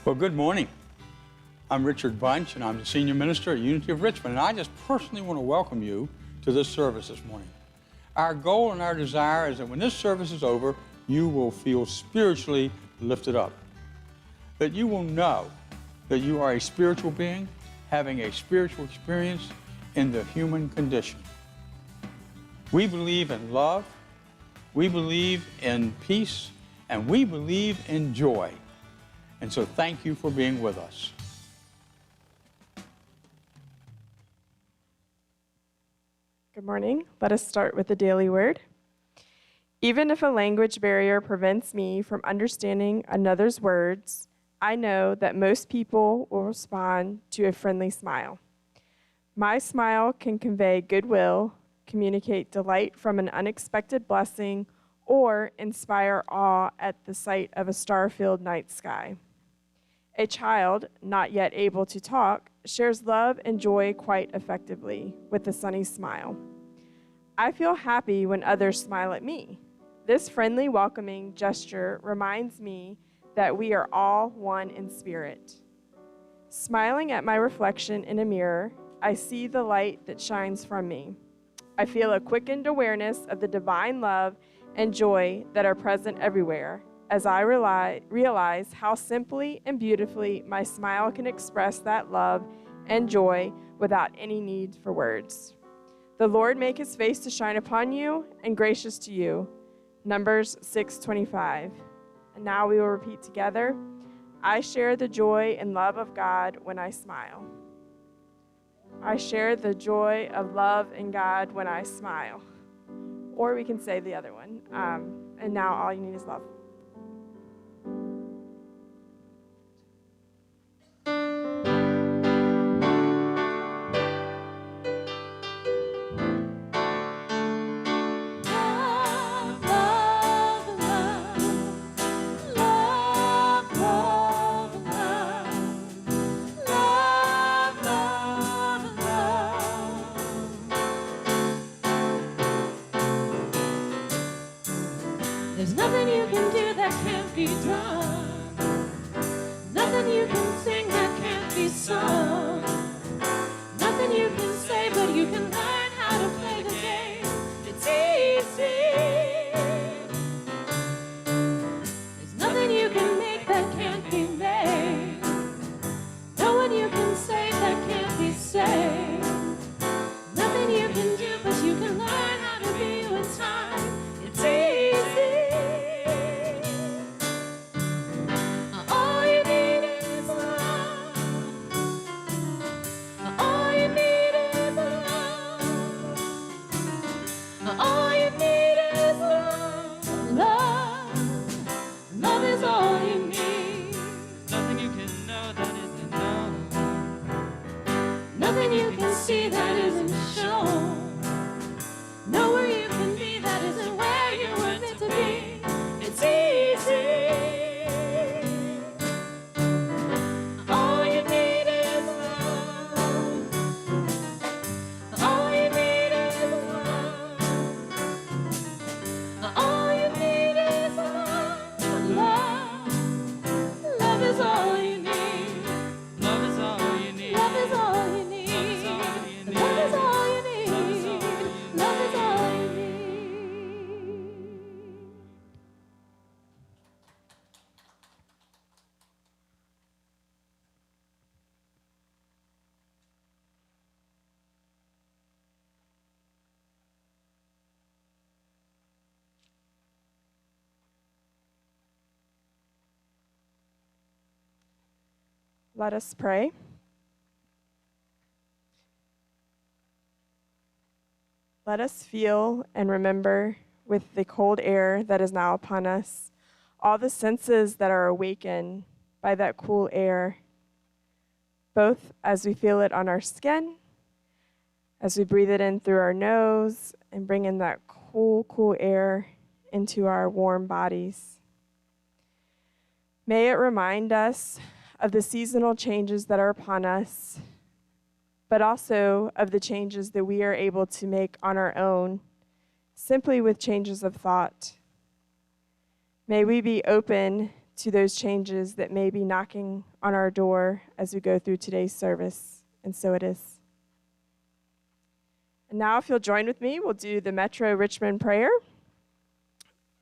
Well, good morning. I'm Richard Bunch, and I'm the Senior Minister at Unity of Richmond, and I just personally want to welcome you to this service this morning. Our goal and our desire is that when this service is over, you will feel spiritually lifted up, that you will know that you are a spiritual being having a spiritual experience in the human condition. We believe in love, we believe in peace, and we believe in joy. And so thank you for being with us. Good morning. Let us start with the daily word. Even if a language barrier prevents me from understanding another's words, I know that most people will respond to a friendly smile. My smile can convey goodwill, communicate delight from an unexpected blessing, or inspire awe at the sight of a star-filled night sky. A child, not yet able to talk, shares love and joy quite effectively with a sunny smile. I feel happy when others smile at me. This friendly, welcoming gesture reminds me that we are all one in spirit. Smiling at my reflection in a mirror, I see the light that shines from me. I feel a quickened awareness of the divine love and joy that are present everywhere as I realize how simply and beautifully my smile can express that love and joy without any need for words. The Lord make his face to shine upon you and gracious to you. Numbers 6:25. And now we will repeat together. I share the joy and love of God when I smile. I share the joy of love in God when I smile. Or we can say the other one. And now all you need is love. There's nothing you can do that can't be done. Nothing you can sing that can't be sung. Nothing you can say, but you can learn how to play the game. It's easy. There's nothing you can make that can't be made. No one you can save that can't be saved. Nothing you can do, but you can learn how to be with time. It's easy. All you need is love. All you need is love. All you need is love. Love. Love is all you need. Nothing you can know that isn't known. Nothing you can see that isn't shown. Nowhere you can be that isn't where you were meant to be. It's easy. All you need is love. All you need is love. All you need is love. Love. Love is all you need. Love is all you need. Love is all you need. Love is all you need. Love is all you need. Love is all you need. Let us pray. Let us feel and remember with the cold air that is now upon us, all the senses that are awakened by that cool air, both as we feel it on our skin, as we breathe it in through our nose and bring in that cool air into our warm bodies. May it remind us of the seasonal changes that are upon us, but also of the changes that we are able to make on our own, simply with changes of thought. May we be open to those changes that may be knocking on our door as we go through today's service, and so it is. And now, if you'll join with me, we'll do the Metro Richmond prayer.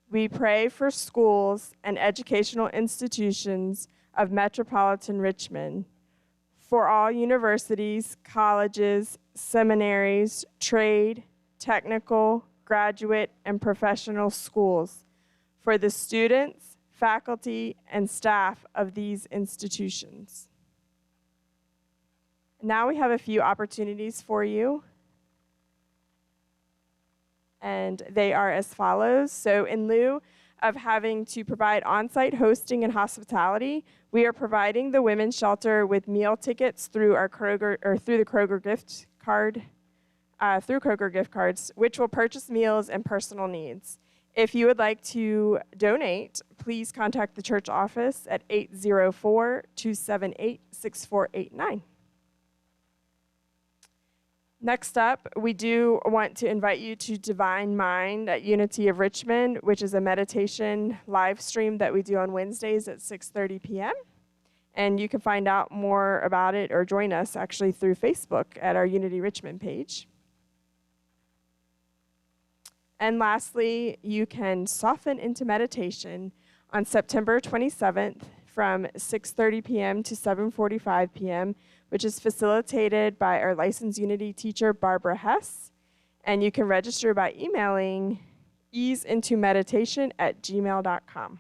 We pray for schools and educational institutions of metropolitan Richmond, for all universities, colleges, seminaries, trade, technical, graduate, and professional schools, for the students, faculty, and staff of these institutions. Now we have a few opportunities for you, and they are as follows. So in lieu of having to provide on-site hosting and hospitality, we are providing the women's shelter with meal tickets through our Kroger, or through the Kroger gift card, through Kroger gift cards, which will purchase meals and personal needs. If you would like to donate, please contact the church office at 804-278-6489. Next up, we do want to invite you to Divine Mind at Unity of Richmond, which is a meditation live stream that we do on Wednesdays at 6:30 p.m. And you can find out more about it or join us actually through Facebook at our Unity Richmond page. And lastly, you can soften into meditation on September 27th from 6:30 p.m. to 7:45 p.m., which is facilitated by our licensed Unity teacher, Barbara Hess. And you can register by emailing easeintomeditation@gmail.com.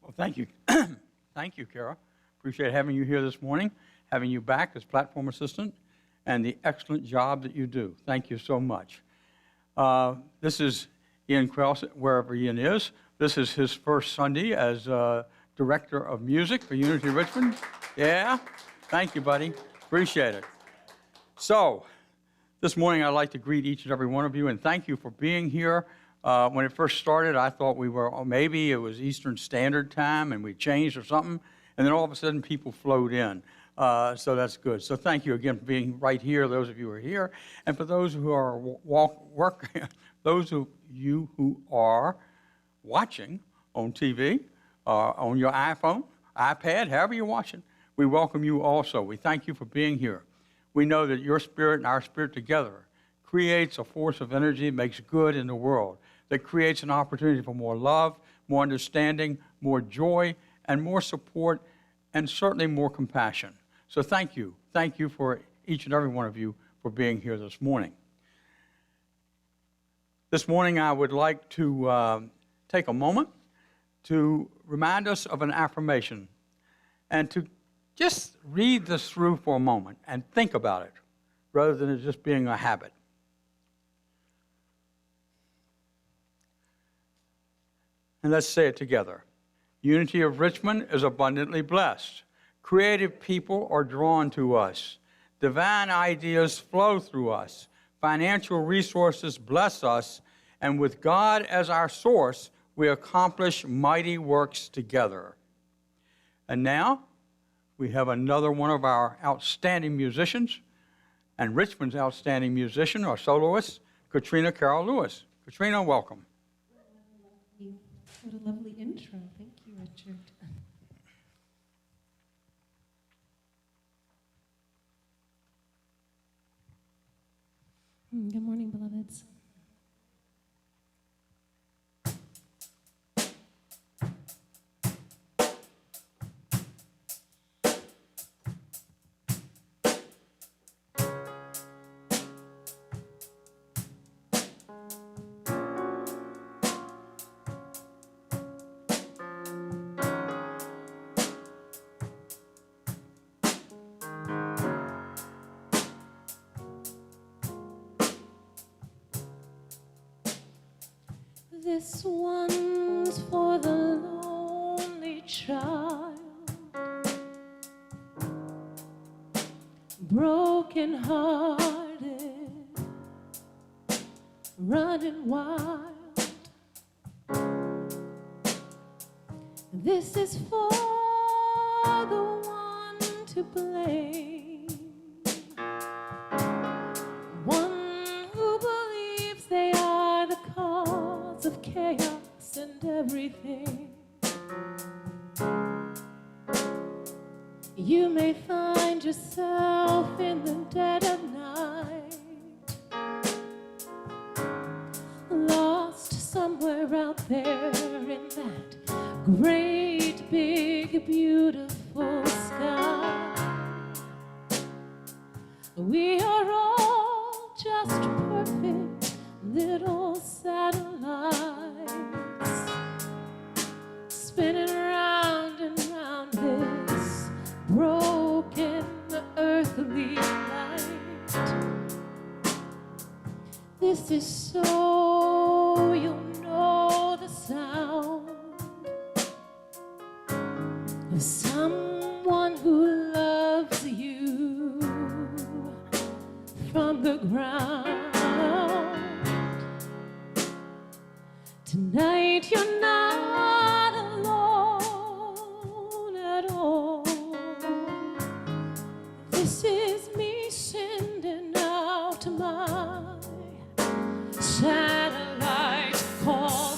Well, thank you. Thank you, Kara. Appreciate having you here this morning, having you back as platform assistant, and the excellent job that you do. Thank you so much. This is Ian Krause, wherever Ian is. This is his first Sunday as Director of Music for Unity of Richmond. Yeah? Thank you, buddy. Appreciate it. So, this morning I'd like to greet each and every one of you and thank you for being here. When it first started, I thought we were, maybe it was Eastern Standard Time and we changed or something, and then all of a sudden people flowed in. So that's good. So thank you again for being right here, those of you who are here. And for those who are those of you who are watching on TV, on your iPhone, iPad, however you're watching, we welcome you also. We thank you for being here. We know that your spirit and our spirit together creates a force of energy that makes good in the world, that creates an opportunity for more love, more understanding, more joy, and more support, and certainly more compassion. So thank you. Thank you for each and every one of you for being here this morning. This morning I would like to take a moment to remind us of an affirmation and to just read this through for a moment and think about it rather than it just being a habit. And let's say it together. Unity of Richmond is abundantly blessed. Creative people are drawn to us. Divine ideas flow through us. Financial resources bless us. And with God as our source, we accomplish mighty works together. And now, we have another one of our outstanding musicians, and Richmond's outstanding musician or soloist, Katrina Carroll Lewis. Katrina, welcome. What a lovely intro. Thank you, Richard. Good morning, beloveds. This one's for the lonely child, broken-hearted, running wild. This is for the one to blame, one who believes they are the cause of chaos and everything. You may find yourself in the dead of night, lost somewhere out there in that great, big, beautiful sky. We are all just perfect little satellites, spinning round and round this broken earthly light. This is so you'll know the sound of someone who loves you from the ground. Tonight you're not alone at all. This is me sending out my satellite call.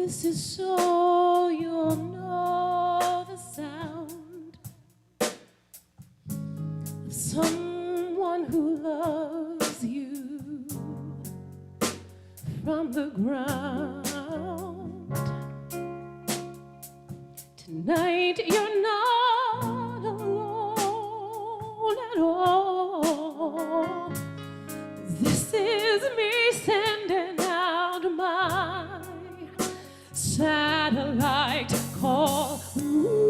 This is so you'll know the sound of someone who loves you from the ground. Tonight you're not alone at all. This is me sending out my satellite call. Ooh,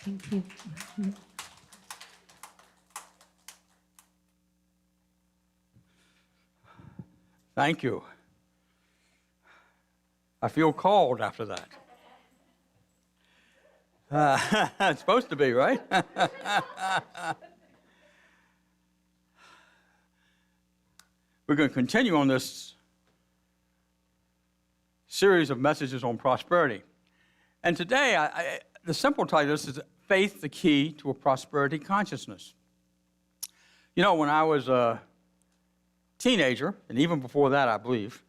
Thank you. Thank you. I feel called after that. It's supposed to be, right? We're going to continue on this series of messages on prosperity. And today, the simple title of this is Faith, the Key to a Prosperity Consciousness. You know, when I was a teenager, and even before that, I believe,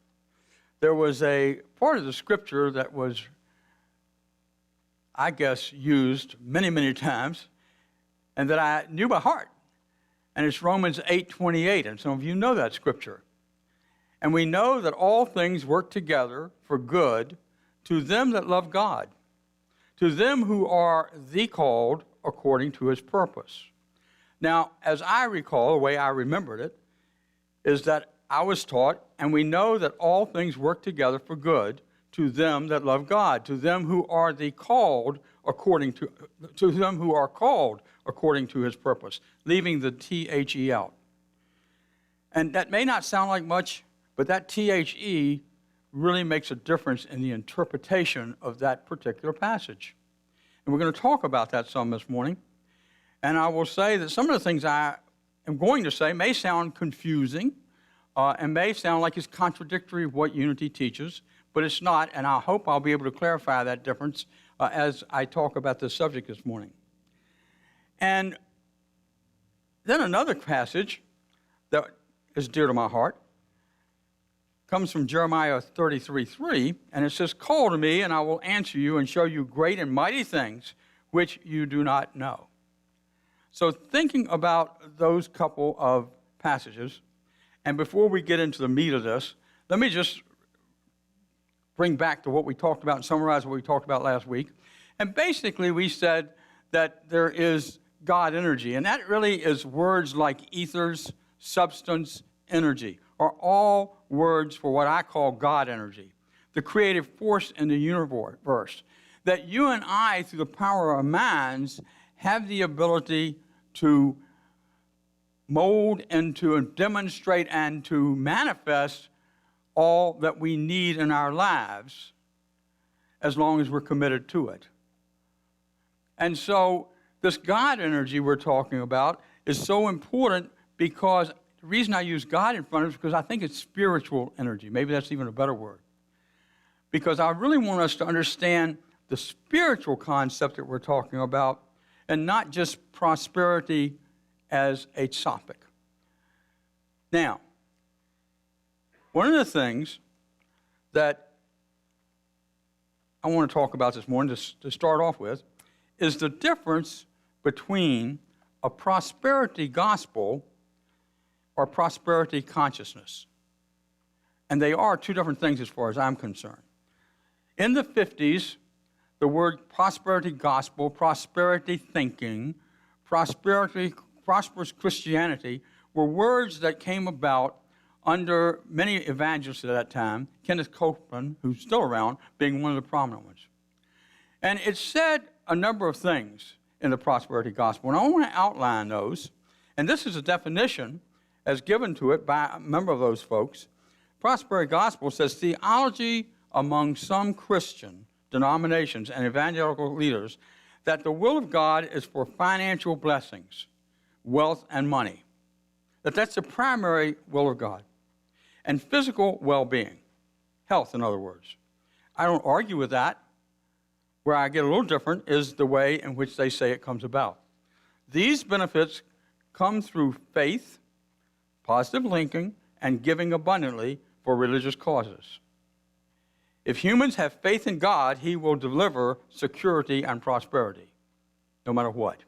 there was a part of the scripture that was, I guess, used many, many times, and that I knew by heart. And it's Romans 8:28, and some of you know that scripture. And we know that all things work together for good to them that love God, to them who are the called according to his purpose. Now, as I recall, the way I remembered it, is that I was taught, and we know that all things work together for good to them that love God, to them who are the called according to them who are called according to his purpose, leaving the T-H-E out. And that may not sound like much, but that T-H-E really makes a difference in the interpretation of that particular passage. And we're going to talk about that some this morning. And I will say that some of the things I am going to say may sound confusing and may sound like it's contradictory of what Unity teaches, but it's not, and I hope I'll be able to clarify that difference as I talk about this subject this morning. And then another passage that is dear to my heart comes from Jeremiah 33:3, and it says, "Call to me, and I will answer you and show you great and mighty things which you do not know." So thinking about those couple of passages, and before we get into the meat of this, let me just bring back to what we talked about and summarize what we talked about last week. And basically we said that there is God energy, and that really is words like ethers, substance, energy, are all words for what I call God energy, the creative force in the universe, that you and I, through the power of our minds, have the ability to mold and to demonstrate and to manifest all that we need in our lives as long as we're committed to it. And so this God energy we're talking about is so important because the reason I use God in front of it is because I think it's spiritual energy. Maybe that's even a better word. because I really want us to understand the spiritual concept that we're talking about and not just prosperity as a topic. Now, one of the things that I want to talk about this morning to start off with is the difference between a prosperity gospel or prosperity consciousness. And they are two different things as far as I'm concerned. In the 50s, the word prosperity gospel, prosperity thinking, prosperous Christianity were words that came about under many evangelists at that time, Kenneth Copeland, who's still around, being one of the prominent ones. And it said a number of things in the prosperity gospel, and I want to outline those. And this is a definition as given to it by a member of those folks. Prosperity gospel says theology among some Christian denominations and evangelical leaders that the will of God is for financial blessings, wealth, and money. That's the primary will of God. And physical well-being, health, in other words. I don't argue with that. Where I get a little different is the way in which they say it comes about. These benefits come through faith, positive linking, and giving abundantly for religious causes. If humans have faith in God, He will deliver security and prosperity, no matter what.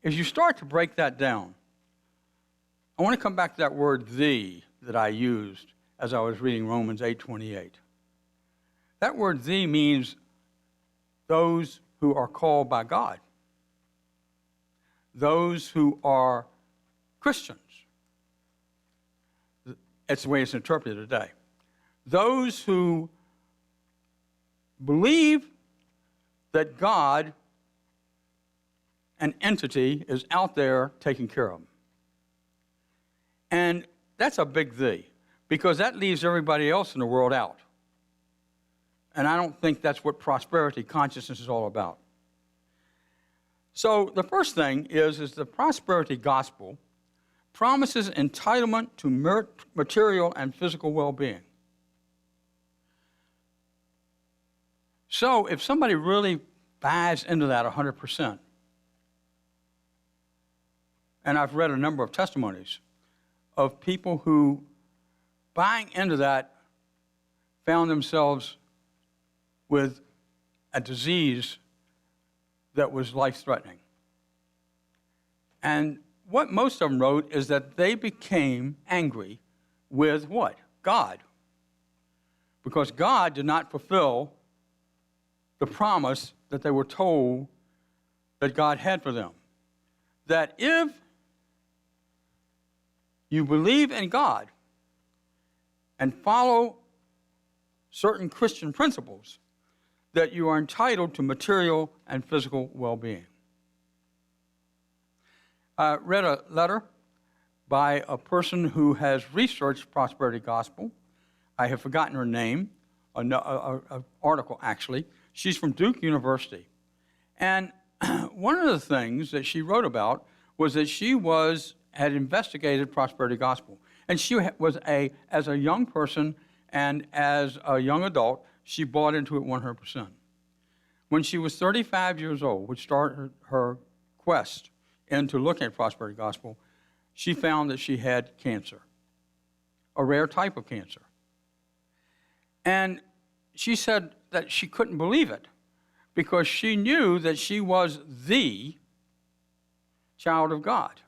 As you start to break that down, I want to come back to that word "thee" that I used as I was reading Romans 8:28. That word "thee" means those who are called by God, those who are Christians. It's the way it's interpreted today. Those who believe that God, an entity, is out there taking care of them. And that's a big "thee," because that leaves everybody else in the world out. And I don't think that's what prosperity consciousness is all about. So the first thing is the prosperity gospel promises entitlement to material and physical well-being. So if somebody really buys into that 100%, and I've read a number of testimonies of people who, buying into that, found themselves with a disease that was life-threatening. And what most of them wrote is that they became angry with what? God. Because God did not fulfill the promise that they were told that God had for them. That if you believe in God and follow certain Christian principles, that you are entitled to material and physical well-being. I read a letter by a person who has researched prosperity gospel. I have forgotten her name, an article actually. She's from Duke University. And one of the things that she wrote about was that she had investigated prosperity gospel. And she was as a young person and as a young adult, she bought into it 100%. When she was 35 years old, which started her quest into looking at prosperity gospel, she found that she had cancer, a rare type of cancer. And she said that she couldn't believe it because she knew that she was the child of God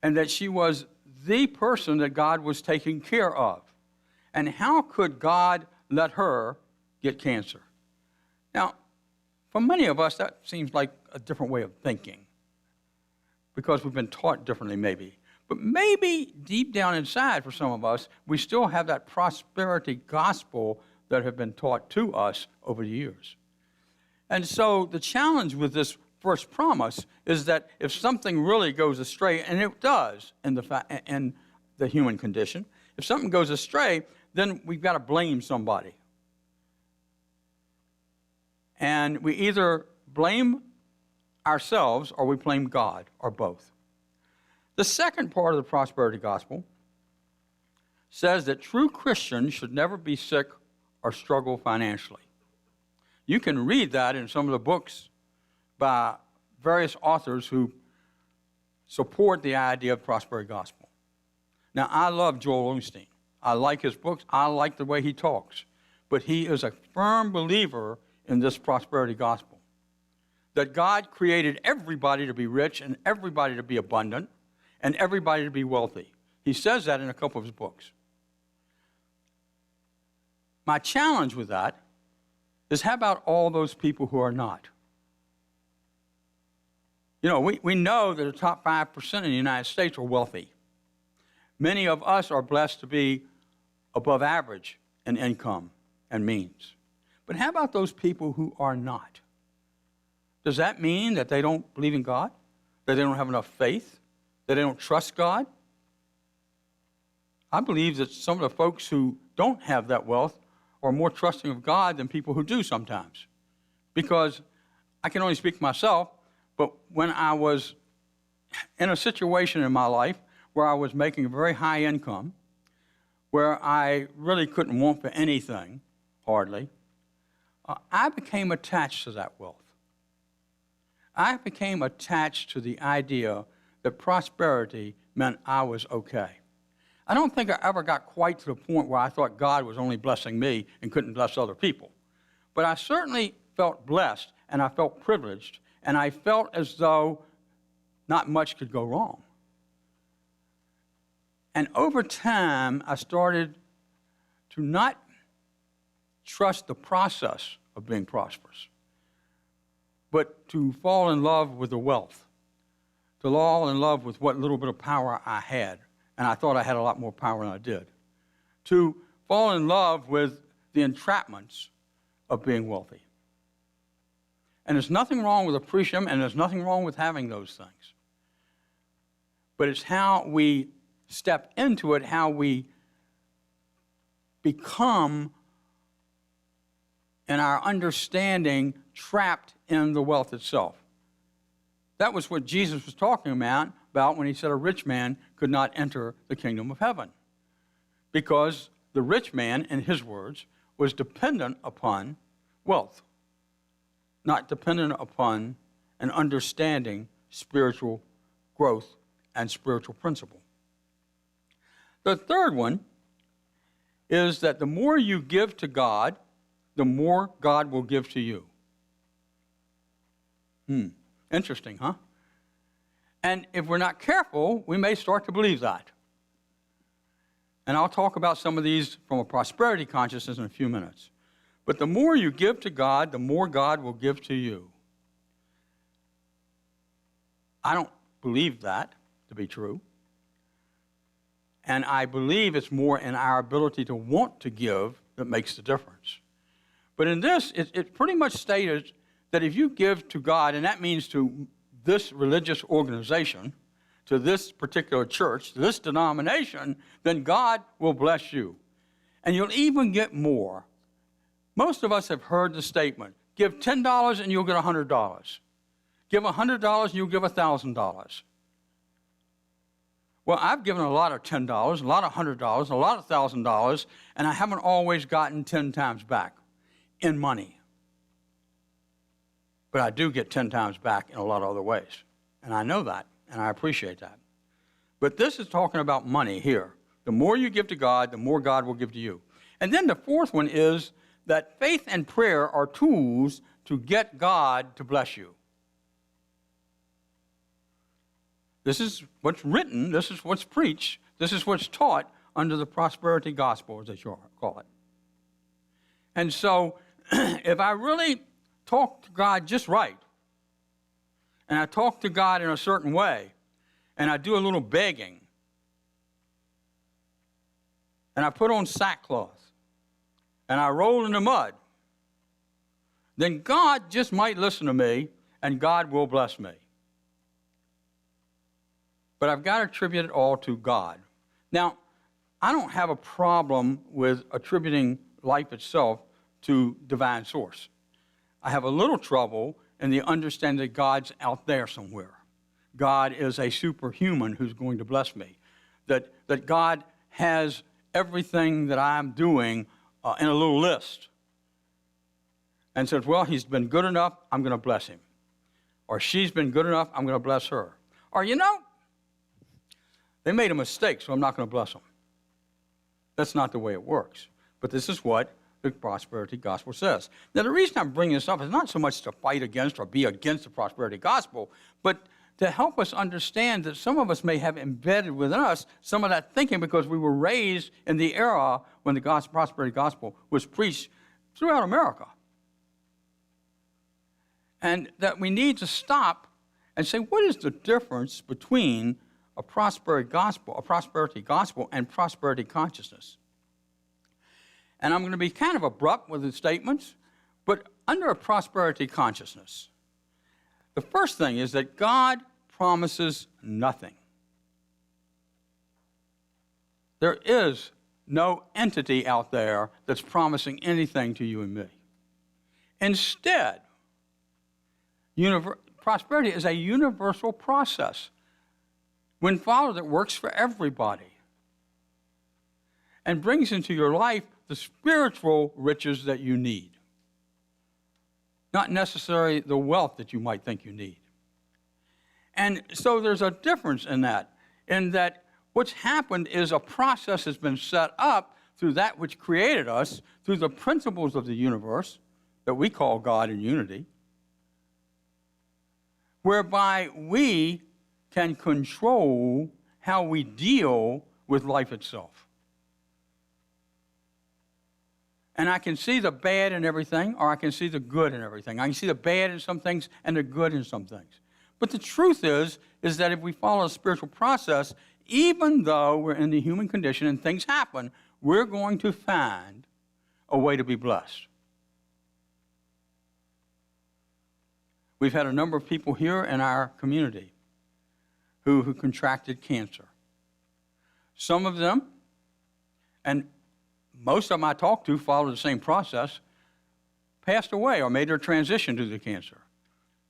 and that she was the person that God was taking care of. And how could God let her get cancer? Now, for many of us, that seems like a different way of thinking because we've been taught differently maybe. But maybe deep down inside for some of us, we still have that prosperity gospel that have been taught to us over the years. And so the challenge with this first promise is that if something really goes astray, and it does in the human condition, if something goes astray, then we've got to blame somebody. And we either blame ourselves or we blame God, or both. The second part of the prosperity gospel says that true Christians should never be sick or struggle financially. You can read that in some of the books by various authors who support the idea of prosperity gospel. Now, I love Joel Osteen. I like his books. I like the way he talks. But he is a firm believer in this prosperity gospel, that God created everybody to be rich and everybody to be abundant and everybody to be wealthy. He says that in a couple of his books. My challenge with that is, how about all those people who are not? You know, we know that the top 5% in the United States are wealthy. Many of us are blessed to be above average in income and means. But how about those people who are not? Does that mean that they don't believe in God? That they don't have enough faith? That they don't trust God? I believe that some of the folks who don't have that wealth are more trusting of God than people who do sometimes. Because I can only speak for myself, but when I was in a situation in my life where I was making a very high income, where I really couldn't want for anything, hardly, I became attached to that wealth. I became attached to the idea that prosperity meant I was okay. I don't think I ever got quite to the point where I thought God was only blessing me and couldn't bless other people. But I certainly felt blessed, and I felt privileged, and I felt as though not much could go wrong. And over time, I started to not trust the process of being prosperous, but to fall in love with the wealth, to fall in love with what little bit of power I had, and I thought I had a lot more power than I did, to fall in love with the entrapments of being wealthy. And there's nothing wrong with appreciating them, and there's nothing wrong with having those things. But it's how we step into it, how we become, in our understanding, trapped in the wealth itself. That was what Jesus was talking about when he said a rich man could not enter the kingdom of heaven. Because the rich man, in his words, was dependent upon wealth, not dependent upon an understanding spiritual growth and spiritual principle. The third one is that the more you give to God, the more God will give to you. Interesting, huh? And if we're not careful, we may start to believe that. And I'll talk about some of these from a prosperity consciousness in a few minutes. But the more you give to God, the more God will give to you. I don't believe that to be true. And I believe it's more in our ability to want to give that makes the difference. But in this, it pretty much stated that if you give to God, and that means to this religious organization, to this particular church, to this denomination, then God will bless you. And you'll even get more. Most of us have heard the statement, give $10 and you'll get $100. Give $100 and you'll give $1,000. Well, I've given a lot of $10, a lot of $100, a lot of $1,000, and I haven't always gotten 10 times back in money. But I do get 10 times back in a lot of other ways. And I know that, and I appreciate that. But this is talking about money here. The more you give to God, the more God will give to you. And then the fourth one is that faith and prayer are tools to get God to bless you. This is what's written, this is what's preached, this is what's taught under the prosperity gospel, as they call it. And so, if I really talk to God just right, and I talk to God in a certain way, and I do a little begging, and I put on sackcloth, and I roll in the mud, then God just might listen to me, and God will bless me. But I've got to attribute it all to God. Now, I don't have a problem with attributing life itself to divine source. I have a little trouble in the understanding that God's out there somewhere. God is a superhuman who's going to bless me. That God has everything that I'm doing in a little list and says, well, he's been good enough, I'm going to bless him. Or she's been good enough, I'm going to bless her. Or, they made a mistake, so I'm not going to bless them. That's not the way it works. But this is what the prosperity gospel says. Now, the reason I'm bringing this up is not so much to fight against or be against the prosperity gospel, but to help us understand that some of us may have embedded within us some of that thinking because we were raised in the era when the prosperity gospel was preached throughout America. And that we need to stop and say, what is the difference between a prosperity gospel, and prosperity consciousness? And I'm going to be kind of abrupt with the statements, but under a prosperity consciousness, the first thing is that God promises nothing. There is no entity out there that's promising anything to you and me. Instead, prosperity is a universal process when followed that works for everybody and brings into your life the spiritual riches that you need, not necessarily the wealth that you might think you need. And so there's a difference in that what's happened is a process has been set up through that which created us, through the principles of the universe that we call God and unity, whereby we can control how we deal with life itself. And I can see the bad in everything, or I can see the good in everything. I can see the bad in some things and the good in some things. But the truth is that if we follow a spiritual process, even though we're in the human condition and things happen, we're going to find a way to be blessed. We've had a number of people here in our community who contracted cancer. Some of them, and most of them I talked to followed the same process, passed away or made their transition to the cancer.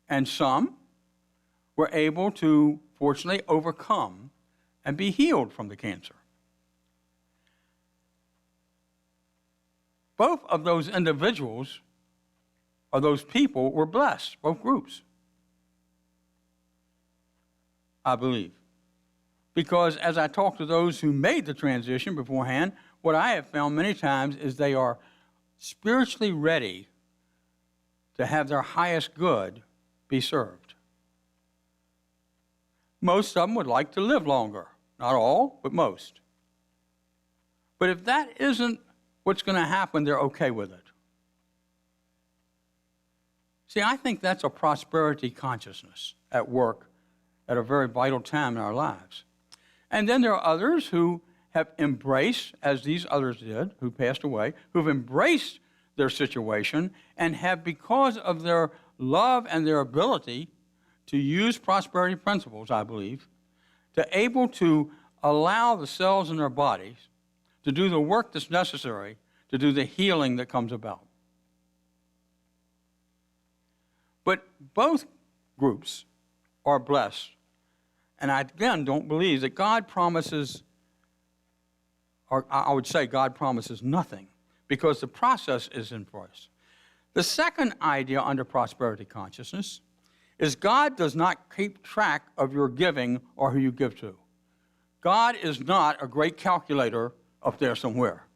And some were able to, fortunately, overcome and be healed from the cancer. Both of those individuals or those people were blessed, both groups, I believe. Because as I talk to those who made the transition beforehand, what I have found many times is they are spiritually ready to have their highest good be served. Most of them would like to live longer. Not all, but most. But if that isn't what's going to happen, they're okay with it. See, I think that's a prosperity consciousness at work at a very vital time in our lives. And then there are others who have embraced, as these others did, who passed away, who've embraced their situation and have, because of their love and their ability to use prosperity principles, I believe, to able to allow the cells in their bodies to do the work that's necessary to do the healing that comes about. But both groups are blessed. And I, again, don't believe that God promises, or I would say God promises nothing, because the process is in place. The second idea under prosperity consciousness is God does not keep track of your giving or who you give to. God is not a great calculator up there somewhere.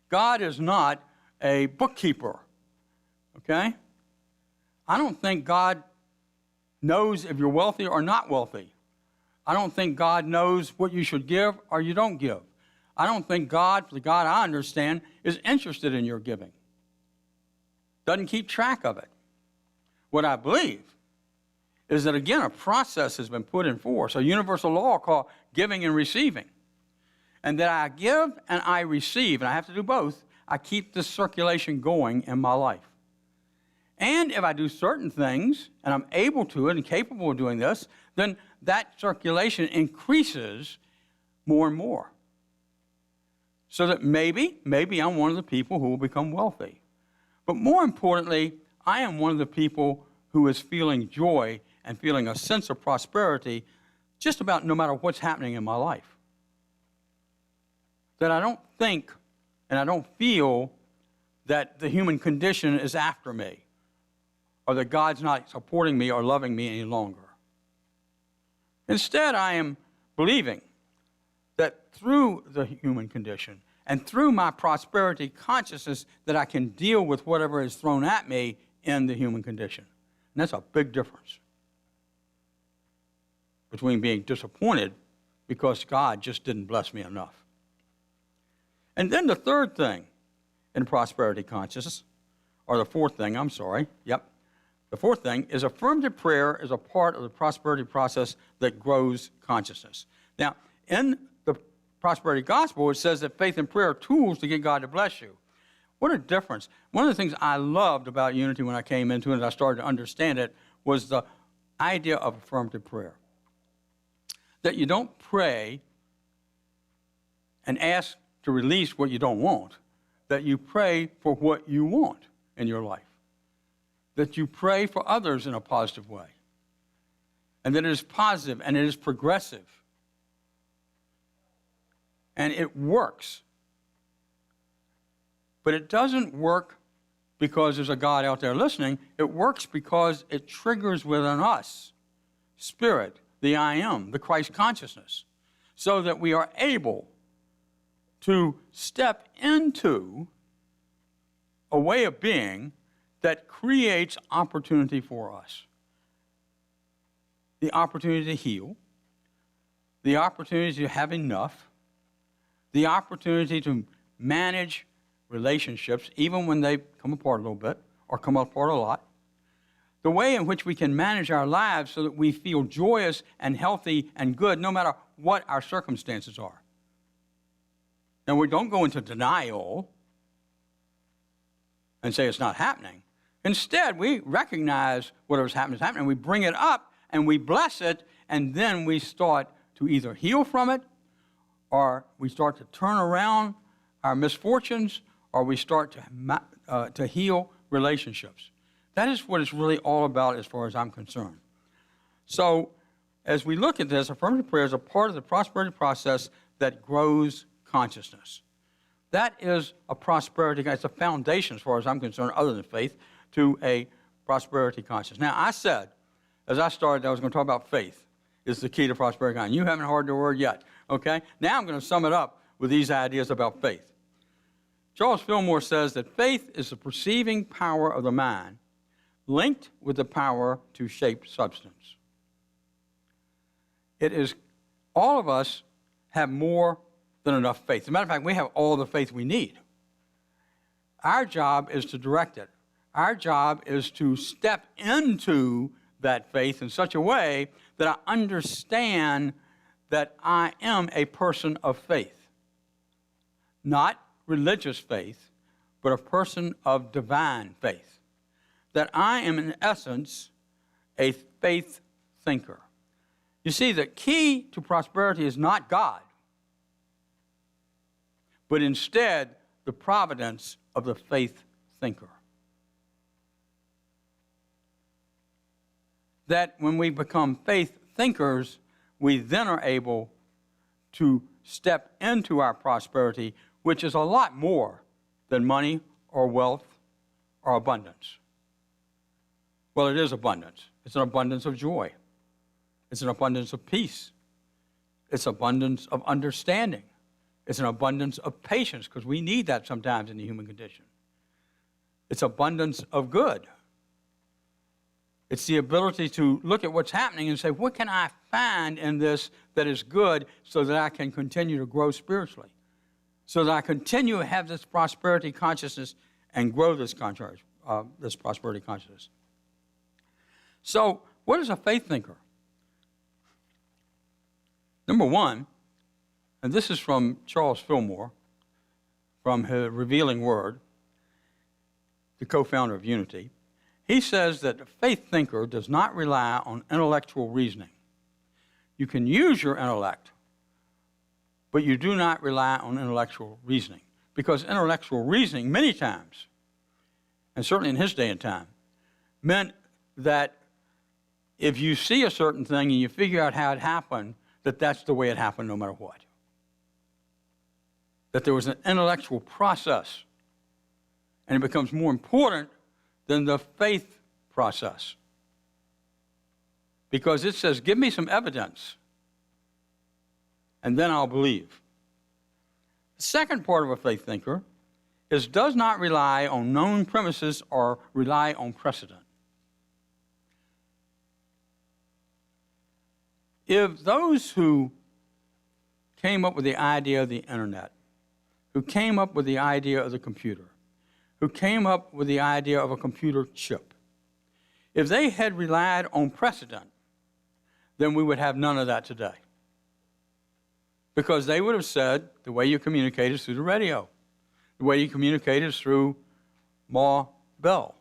God is not a bookkeeper, okay? I don't think God knows if you're wealthy or not wealthy. I don't think God knows what you should give or you don't give. I don't think God, the God I understand, is interested in your giving. Doesn't keep track of it. What I believe is that, again, a process has been put in force, a universal law called giving and receiving. And that I give and I receive, and I have to do both. I keep this circulation going in my life. And if I do certain things, and I'm able to and capable of doing this, then that circulation increases more and more. So that maybe I'm one of the people who will become wealthy. But more importantly, I am one of the people who is feeling joy and feeling a sense of prosperity just about no matter what's happening in my life. that I don't think and I don't feel that the human condition is after me, or that God's not supporting me or loving me any longer. Instead, I am believing that through the human condition and through my prosperity consciousness that I can deal with whatever is thrown at me in the human condition. And that's a big difference between being disappointed because God just didn't bless me enough. And then the third thing in prosperity consciousness, or the fourth thing, the fourth thing is affirmative prayer is a part of the prosperity process that grows consciousness. Now, in the prosperity gospel, it says that faith and prayer are tools to get God to bless you. What a difference. One of the things I loved about Unity when I came into it and I started to understand it was the idea of affirmative prayer. That you don't pray and ask to release what you don't want, that you pray for what you want in your life, that you pray for others in a positive way, and that it is positive and it is progressive, and it works. But it doesn't work because there's a God out there listening. It works because it triggers within us spirit, the I am, the Christ consciousness, so that we are able to step into a way of being that creates opportunity for us. The opportunity to heal, the opportunity to have enough, the opportunity to manage relationships, even when they come apart a little bit or come apart a lot, the way in which we can manage our lives so that we feel joyous and healthy and good no matter what our circumstances are. Now, we don't go into denial and say it's not happening. Instead, we recognize whatever's happening is happening. We bring it up and we bless it, and then we start to either heal from it, or we start to turn around our misfortunes, or we start to heal relationships. That is what it's really all about as far as I'm concerned. So as we look at this, affirmative prayer is a part of the prosperity process that grows consciousness. That is a prosperity, it's a foundation as far as I'm concerned, other than faith, to a prosperity consciousness. Now, I said, as I started, I was going to talk about faith is the key to prosperity consciousness. You haven't heard the word yet, okay? Now I'm going to sum it up with these ideas about faith. Charles Fillmore says that faith is the perceiving power of the mind linked with the power to shape substance. It is, all of us have more than enough faith. As a matter of fact, we have all the faith we need. Our job is to direct it. Our job is to step into that faith in such a way that I understand that I am a person of faith. Not religious faith, but a person of divine faith. That I am, in essence, a faith thinker. You see, the key to prosperity is not God, but instead the providence of the faith thinker. That when we become faith thinkers, we then are able to step into our prosperity, which is a lot more than money or wealth or abundance. Well, it is abundance. It's an abundance of joy. It's an abundance of peace. It's abundance of understanding. It's an abundance of patience, because we need that sometimes in the human condition. It's abundance of good. It's the ability to look at what's happening and say, what can I find in this that is good so that I can continue to grow spiritually? So that I continue to have this prosperity consciousness and grow this prosperity consciousness. So, what is a faith thinker? Number one, and this is from Charles Fillmore, from his Revealing Word, the co-founder of Unity. He says that a faith thinker does not rely on intellectual reasoning. You can use your intellect, but you do not rely on intellectual reasoning. Because intellectual reasoning, many times, and certainly in his day and time, meant that if you see a certain thing and you figure out how it happened, that that's the way it happened no matter what. that there was an intellectual process, and it becomes more important than the faith process. Because it says, give me some evidence, and then I'll believe. The second part of a faith thinker is does not rely on known premises or rely on precedent. If those who came up with the idea of the internet, who came up with the idea of the computer, who came up with the idea of a computer chip, if they had relied on precedent, then we would have none of that today. Because they would have said the way you communicate is through the radio. The way you communicate is through Ma Bell.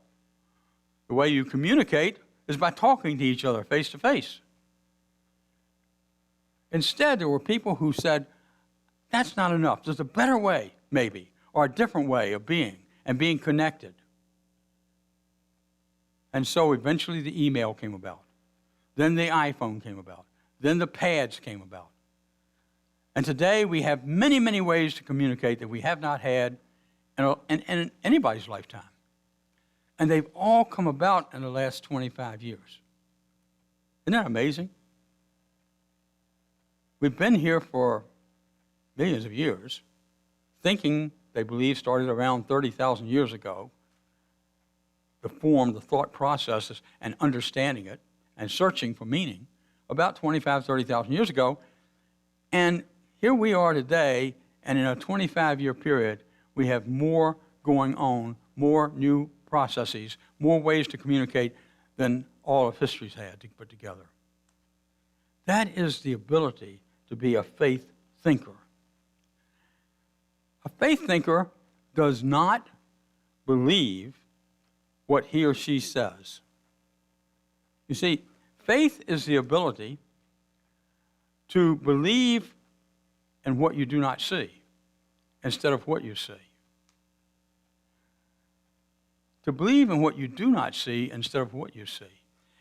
The way you communicate is by talking to each other face to face. Instead, there were people who said, that's not enough. There's a better way, maybe, or a different way of being and being connected. And so eventually the email came about. Then the iPhone came about. Then the pads came about. And today we have many, many ways to communicate that we have not had in anybody's lifetime. And they've all come about in the last 25 years. Isn't that amazing? We've been here for millions of years, thinking, they believe, started around 30,000 years ago, to form the thought processes and understanding it and searching for meaning about 25, 30,000 years ago. And here we are today, and in a 25-year period, we have more going on, more new processes, more ways to communicate than all of history's had to put together. That is the ability to be a faith thinker. A faith thinker does not believe what he or she says. You see, faith is the ability to believe in what you do not see instead of what you see. To believe in what you do not see instead of what you see.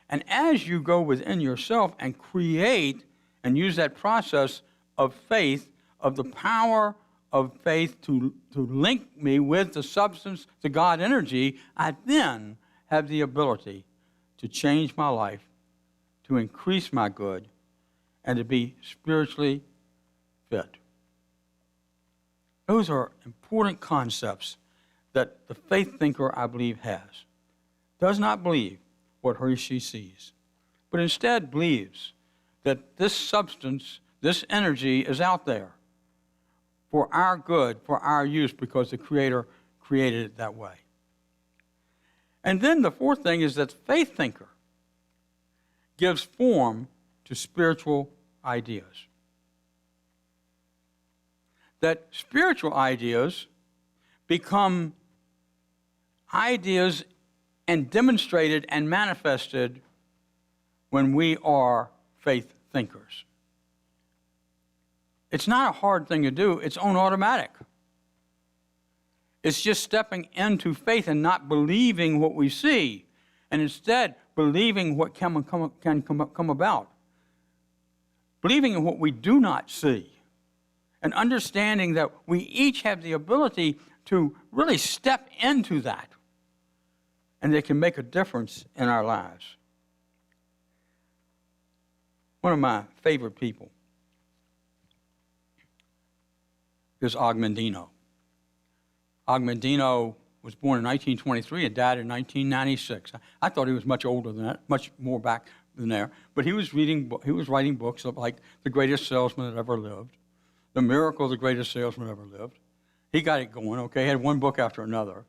And as you go within yourself and create and use that process of faith, of the power of faith to link me with the substance, the God energy, I then have the ability to change my life, to increase my good, and to be spiritually fit. Those are important concepts that the faith thinker, I believe, has. Does not believe what he or she sees, but instead believes that this substance, this energy is out there for our good, for our use, because the Creator created it that way. And then the fourth thing is that the faith thinker gives form to spiritual ideas. That spiritual ideas become ideas and demonstrated and manifested when we are faith thinkers. It's not a hard thing to do. It's on automatic. It's just stepping into faith and not believing what we see, and instead believing what can come about. Believing in what we do not see, and understanding that we each have the ability to really step into that, and they can make a difference in our lives. One of my favorite people is Og Mandino. Og Mandino was born in 1923 and died in 1996. I thought he was much older than that, much more back than there. But he was writing books like The Greatest Salesman That Ever Lived, The Miracle of the Greatest Salesman Ever Lived. He got it going, okay? He had one book after another.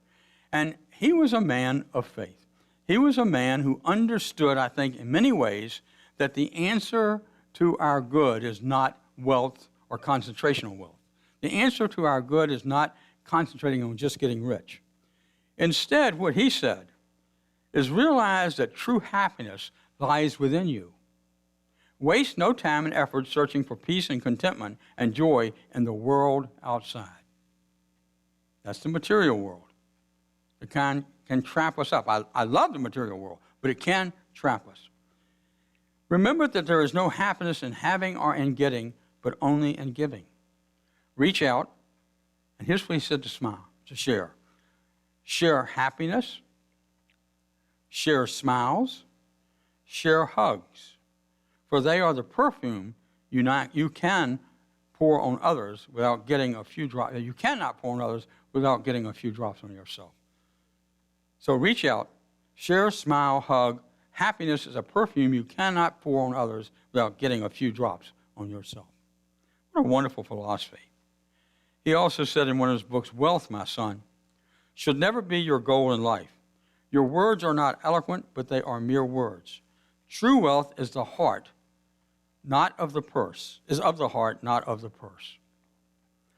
And he was a man of faith. He was a man who understood, I think, in many ways, that the answer to our good is not wealth or concentration on wealth. The answer to our good is not concentrating on just getting rich. Instead, what he said is realize that true happiness lies within you. Waste no time and effort searching for peace and contentment and joy in the world outside. That's the material world. It can trap us up. I love the material world, but it can trap us. Remember that there is no happiness in having or in getting, but only in giving. Reach out, And here's what he said to smile, to share. Share happiness, share smiles, share hugs, for they are the perfume you can pour on others without getting a few drops. You cannot pour on others without getting a few drops on yourself. So reach out, share, smile, hug. Happiness is a perfume you cannot pour on others without getting a few drops on yourself. What a wonderful philosophy. He also said in one of his books, wealth, my son, should never be your goal in life. Your words are not eloquent, but they are mere words. True wealth is the heart, not of the purse, is of the heart, not of the purse.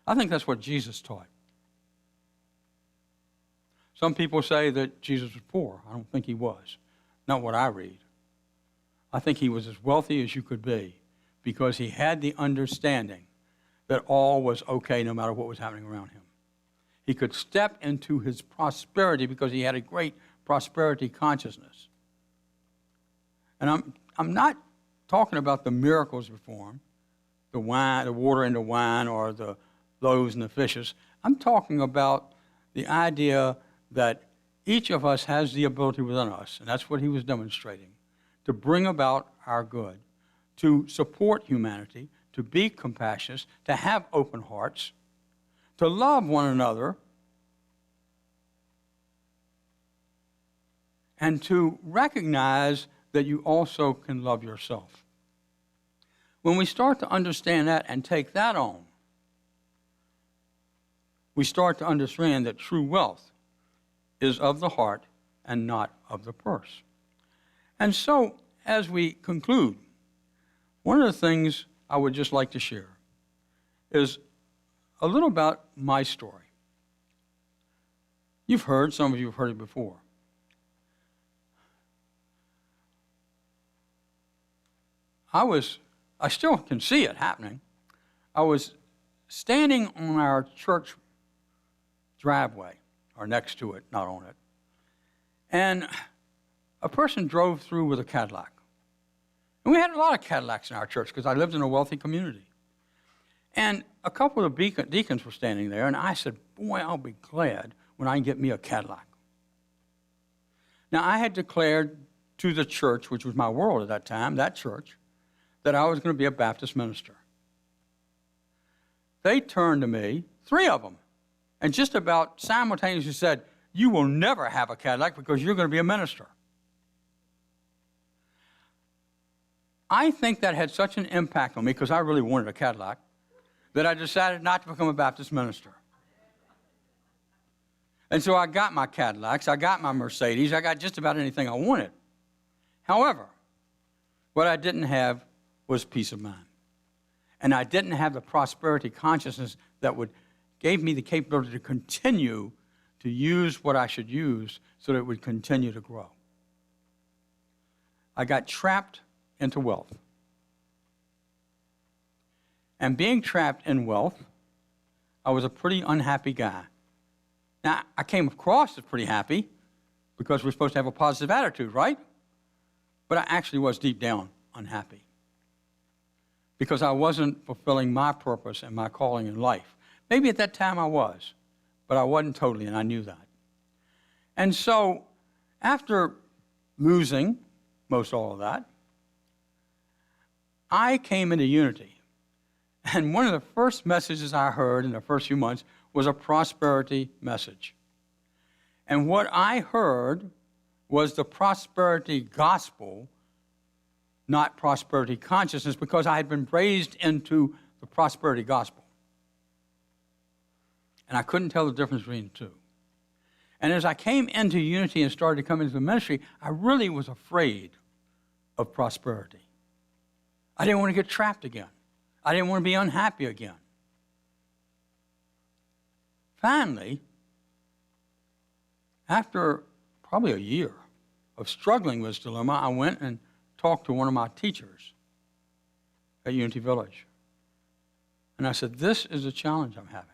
I think that's what Jesus taught. Some people say that Jesus was poor. I don't think he was. Not what I read. I think he was as wealthy as you could be because he had the understanding that all was okay no matter what was happening around him. He could step into his prosperity because he had a great prosperity consciousness. And I'm not talking about the miracles before him, the wine, the water into wine, or the loaves and the fishes. I'm talking about the idea that each of us has the ability within us, and that's what he was demonstrating, to bring about our good, to support humanity, to be compassionate, to have open hearts, to love one another, and to recognize that you also can love yourself. When we start to understand that and take that on, we start to understand that true wealth is of the heart and not of the purse. And so, as we conclude, one of the things I would just like to share is a little about my story. Some of you have heard it before. I still can see it happening. I was standing on our church driveway, or next to it, not on it, and a person drove through with a Cadillac. And we had a lot of Cadillacs in our church because I lived in a wealthy community. And a couple of deacons were standing there, and I said, boy, I'll be glad when I can get me a Cadillac. Now, I had declared to the church, which was my world at that time, that church, that I was going to be a Baptist minister. They turned to me, 3 of them, and just about simultaneously said, you will never have a Cadillac because you're going to be a minister. I think that had such an impact on me, because I really wanted a Cadillac, that I decided not to become a Baptist minister. And so I got my Cadillacs, I got my Mercedes, I got just about anything I wanted. However, what I didn't have was peace of mind. And I didn't have the prosperity consciousness that gave me the capability to continue to use what I should use so that it would continue to grow. I got trapped into wealth. And being trapped in wealth, I was a pretty unhappy guy. Now, I came across as pretty happy because we're supposed to have a positive attitude, right? But I actually was deep down unhappy because I wasn't fulfilling my purpose and my calling in life. Maybe at that time I was, but I wasn't totally, and I knew that. And so after losing most all of that, I came into Unity. And one of the first messages I heard in the first few months was a prosperity message. And what I heard was the prosperity gospel, not prosperity consciousness, because I had been raised into the prosperity gospel. And I couldn't tell the difference between the two. And as I came into Unity and started to come into the ministry, I really was afraid of prosperity. I didn't want to get trapped again. I didn't want to be unhappy again. Finally, after probably a year of struggling with this dilemma, I went and talked to one of my teachers at Unity Village. And I said, this is a challenge I'm having.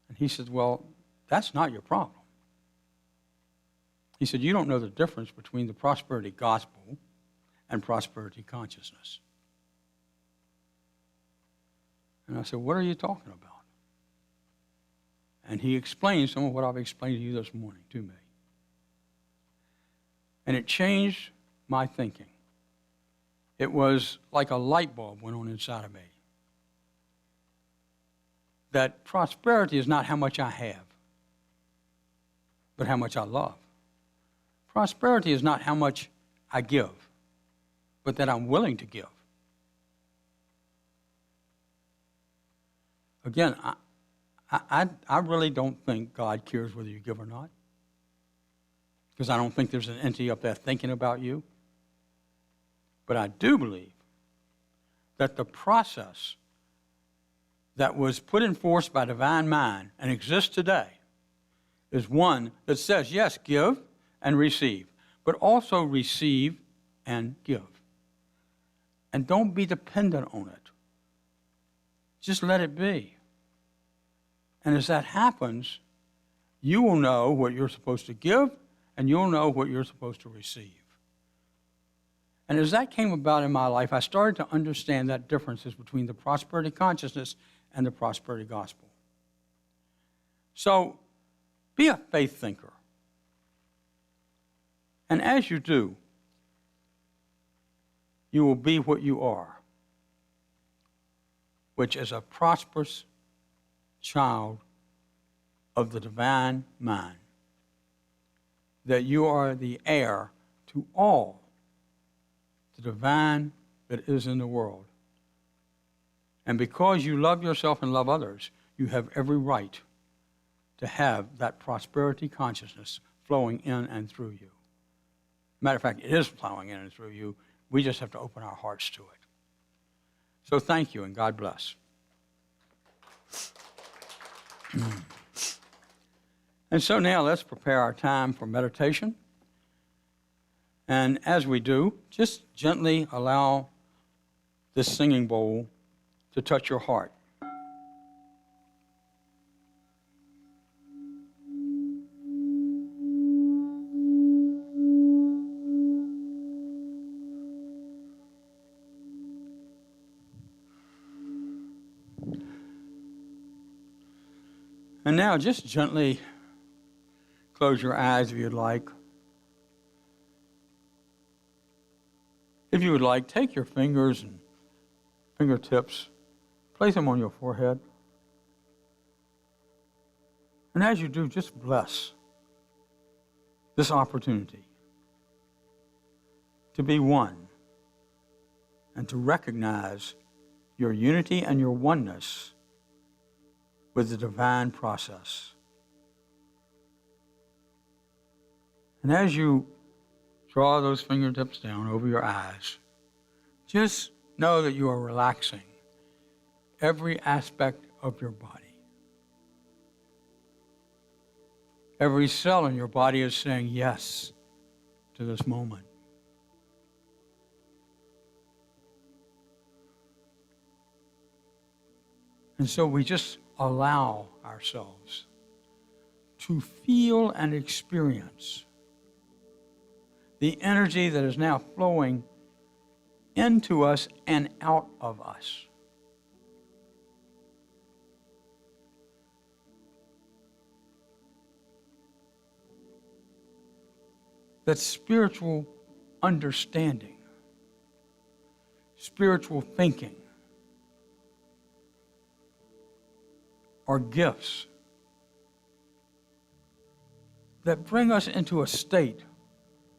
And he said, well, that's not your problem. He said, you don't know the difference between the prosperity gospel and prosperity consciousness. And I said, what are you talking about? And he explained some of what I've explained to you this morning to me. And it changed my thinking. It was like a light bulb went on inside of me. That prosperity is not how much I have, but how much I love. Prosperity is not how much I give, but that I'm willing to give. Again, I really don't think God cares whether you give or not, because I don't think there's an entity up there thinking about you. But I do believe that the process that was put in force by divine mind and exists today is one that says, yes, give and receive, but also receive and give. And don't be dependent on it. Just let it be. And as that happens, you will know what you're supposed to give, and you'll know what you're supposed to receive. And as that came about in my life, I started to understand that differences between the prosperity consciousness and the prosperity gospel. So, be a faith thinker. And as you do, you will be what you are, which is a prosperous child of the divine mind. That you are the heir to all the divine that is in the world. And because you love yourself and love others, you have every right to have that prosperity consciousness flowing in and through you. Matter of fact, it is flowing in and through you. We just have to open our hearts to it. So thank you, and God bless. And so now let's prepare our time for meditation. And as we do, just gently allow this singing bowl to touch your heart. And now just gently close your eyes if you'd like. If you would like, take your fingers and fingertips, place them on your forehead. And as you do, just bless this opportunity to be one and to recognize your unity and your oneness with the divine process. And as you draw those fingertips down over your eyes, just know that you are relaxing every aspect of your body. Every cell in your body is saying yes to this moment. And so we just allow ourselves to feel and experience the energy that is now flowing into us and out of us. That spiritual understanding, spiritual thinking, are gifts that bring us into a state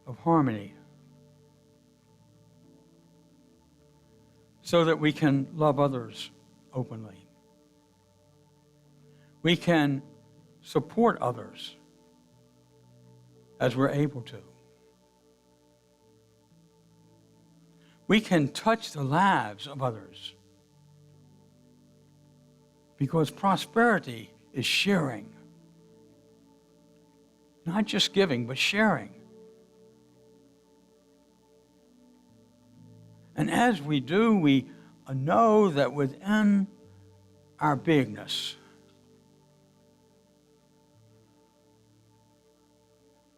of harmony so that we can love others openly. We can support others as we're able to. We can touch the lives of others because prosperity is sharing. Not just giving, but sharing. And as we do, we know that within our bigness,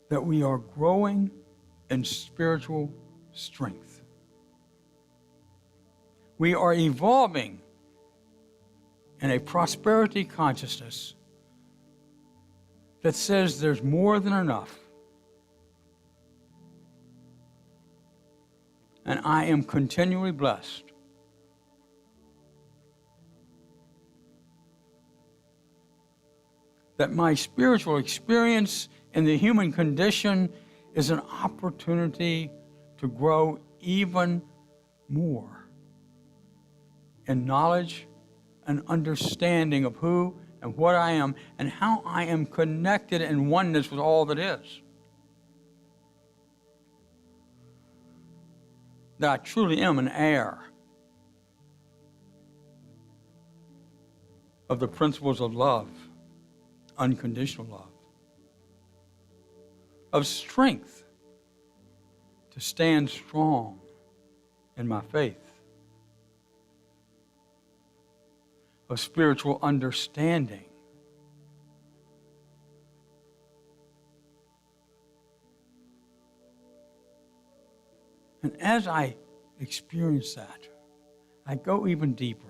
that we are growing in spiritual strength. We are evolving in a prosperity consciousness that says there's more than enough. And I am continually blessed. That my spiritual experience in the human condition is an opportunity to grow even more in knowledge and understanding of who and what I am and how I am connected in oneness with all that is. That I truly am an heir of the principles of love, unconditional love, of strength to stand strong in my faith, of spiritual understanding, and as I experience that, I go even deeper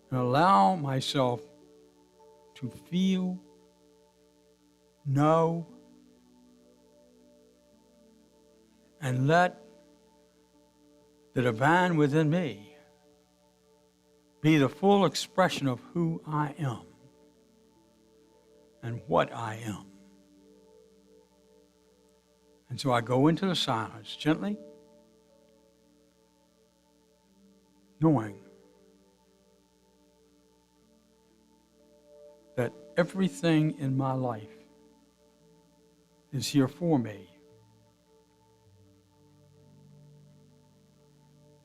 and allow myself to feel, know, and let the divine within me be the full expression of who I am and what I am. And so I go into the silence gently, knowing that everything in my life is here for me,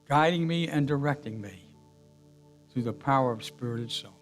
guiding me and directing me through the power of Spirit itself.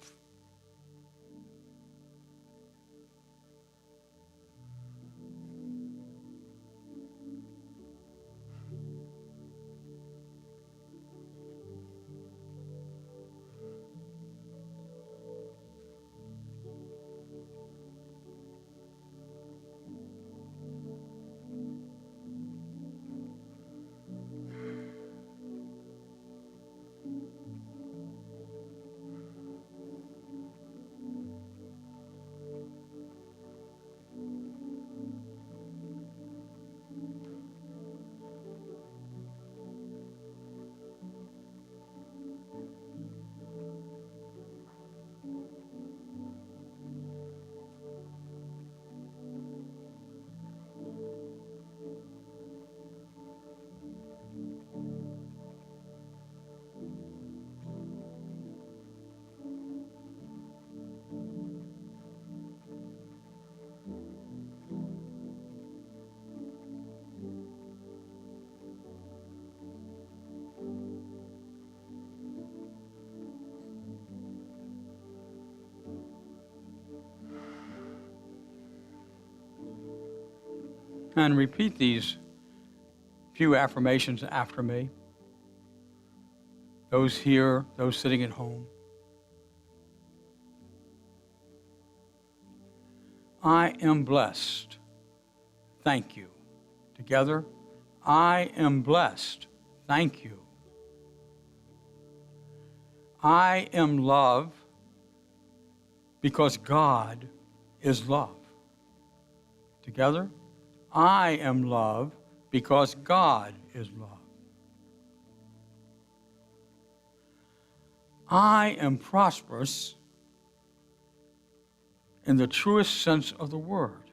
And repeat these few affirmations after me. Those here, those sitting at home. I am blessed. Thank you. Together, I am blessed. Thank you. I am love because God is love. Together, I am love because God is love. I am prosperous in the truest sense of the word.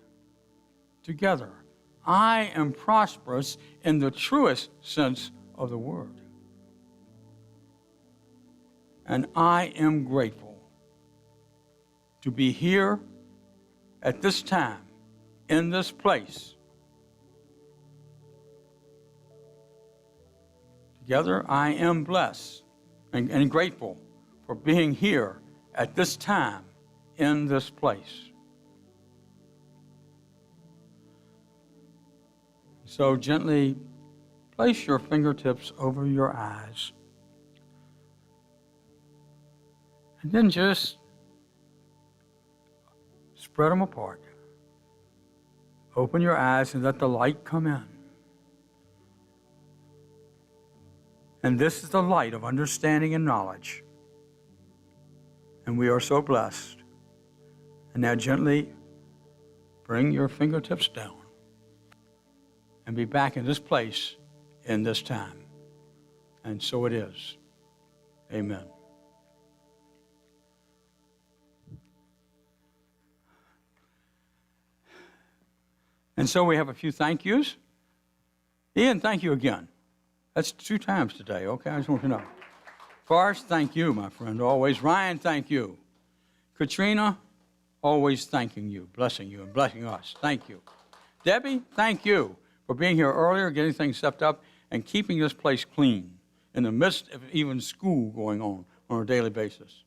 Together, I am prosperous in the truest sense of the word. And I am grateful to be here at this time, in this place. Together, I am blessed and grateful for being here at this time, in this place. So gently place your fingertips over your eyes. And then just spread them apart. Open your eyes and let the light come in. And this is the light of understanding and knowledge. And we are so blessed. And now gently bring your fingertips down and be back in this place in this time. And so it is. Amen. And so we have a few thank yous. Ian, thank you again. That's 2 times today, okay? I just want you to know. Forrest, thank you, my friend, always. Ryan, thank you. Katrina, always thanking you, and blessing us. Thank you. Debbie, thank you for being here earlier, getting things set up, and keeping this place clean in the midst of even school going on a daily basis.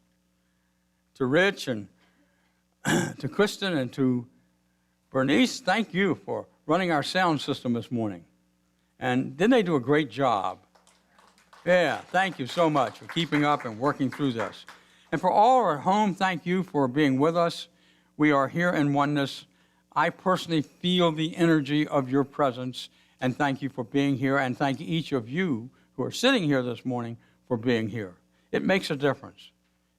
To Rich and to Kristen and to Bernice, thank you for running our sound system this morning. And didn't they do a great job? Yeah, thank you so much for keeping up and working through this. And for all at home, thank you for being with us. We are here in oneness. I personally feel the energy of your presence, and thank you for being here, and thank each of you who are sitting here this morning for being here. It makes a difference.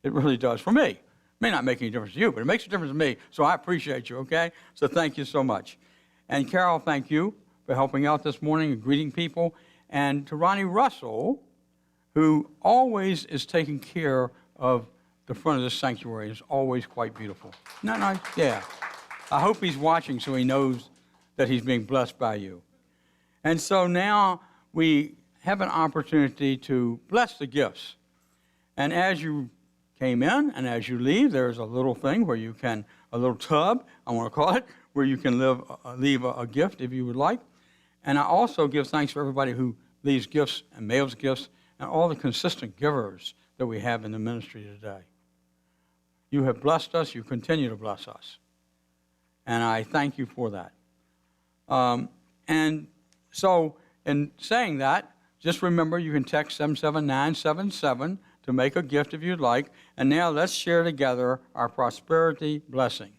It really does for me. It may not make any difference to you, but it makes a difference to me, so I appreciate you, okay? So thank you so much. And Carol, thank you for helping out this morning and greeting people. And to Ronnie Russell, who always is taking care of the front of this sanctuary. It's always quite beautiful. Isn't that nice? Yeah. I hope he's watching so he knows that he's being blessed by you. And so now we have an opportunity to bless the gifts. And as you came in and as you leave, there's a little thing where you can, a little tub, I want to call it, where you can leave a gift if you would like. And I also give thanks for everybody who leaves gifts and mails gifts and all the consistent givers that we have in the ministry today. You have blessed us. You continue to bless us. And I thank you for that. And so in saying that, just remember you can text 77977 to make a gift if you'd like. And now let's share together our prosperity blessing.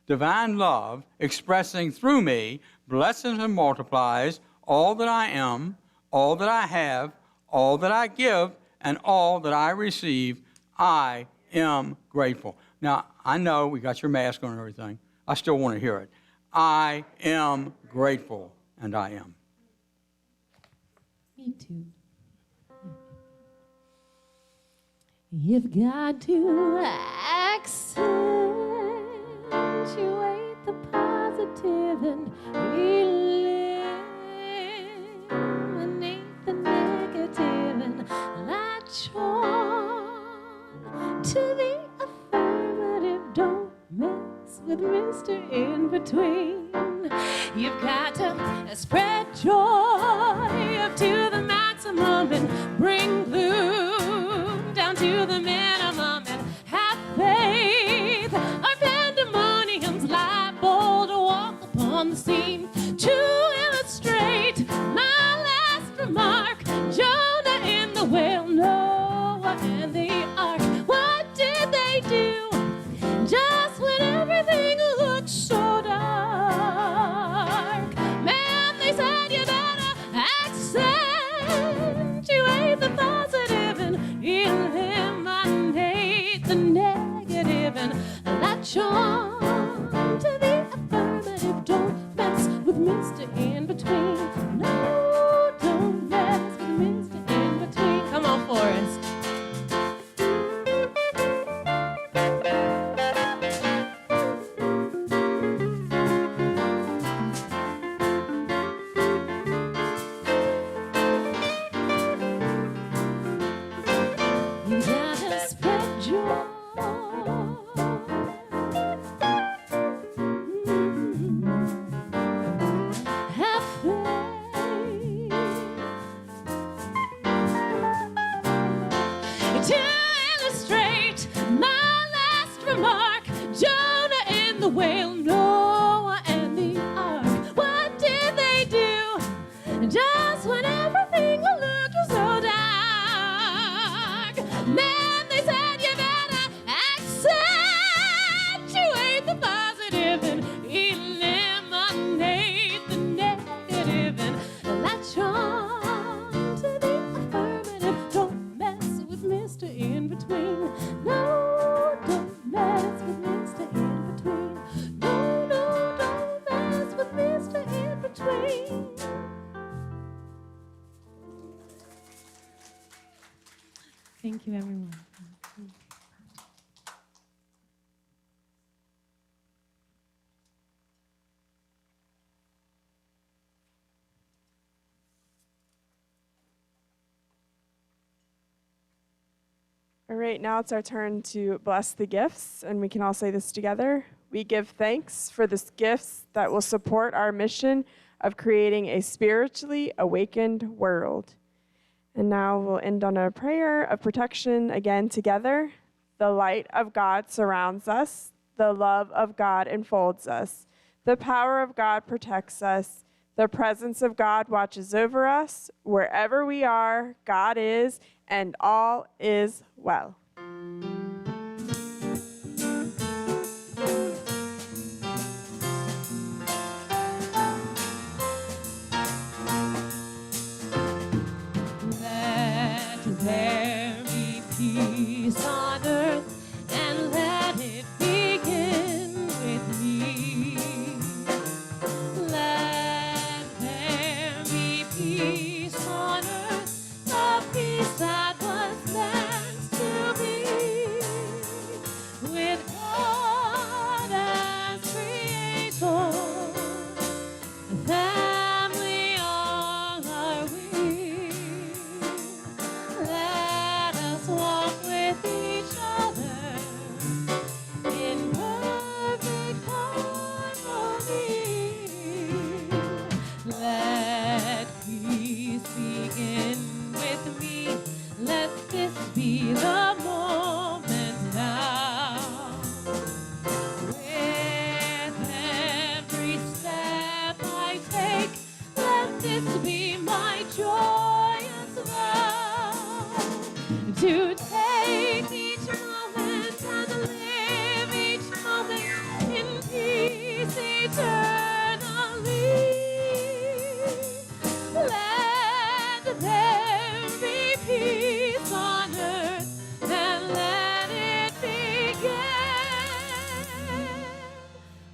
Divine love expressing through me blesses and multiplies all that I am, all that I have, all that I give, and all that I receive. I am grateful. Now, I know we got your mask on and everything. I still want to hear it. I am grateful, and I am. Me too. You've got to accentuate the positive and eliminate the negative and latch on to the affirmative. Don't mess with Mr. In Between. You've got to spread joy up to the maximum and bring gloom down to the minimum and have faith. Our pandemonium's liable to walk upon the scene to illustrate my last remark. Jonah in the whale, Noah and the ark. What did they do just when everything looked so dark? Man, they said you better accentuate the positive and eliminate the negative and latch on to the affirmative. Don't mess with Mr. In Between. No, don't mess with Mr. In Between. Come on, Forrest. You gotta spread joy. Have faith to illustrate my last remark. Jonah in the whale, Noah and the ark. What did they do just when everything looked so dark? Man, they said you better accentuate the positive and eliminate the negative and latch on to the affirmative. Don't mess with Mr. In Between. No, Thank you, everyone. All right, now it's our turn to bless the gifts, and we can all say this together. We give thanks for the gifts that will support our mission of creating a spiritually awakened world. And now we'll end on a prayer of protection again together. The light of God surrounds us. The love of God enfolds us. The power of God protects us. The presence of God watches over us. Wherever we are, God is, and all is well. Let there be peace on earth, and let it begin with me. Let there be peace on earth, the peace that was meant to be. With God as creator, a family all are we. Let us walk with each other in perfect harmony. Let peace begin with me. Let this be the moment now. With every step I take, let this be my joyous vow. To take each moment and live each moment in peace eternally. Let there be peace on earth, and let it begin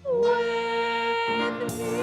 with me.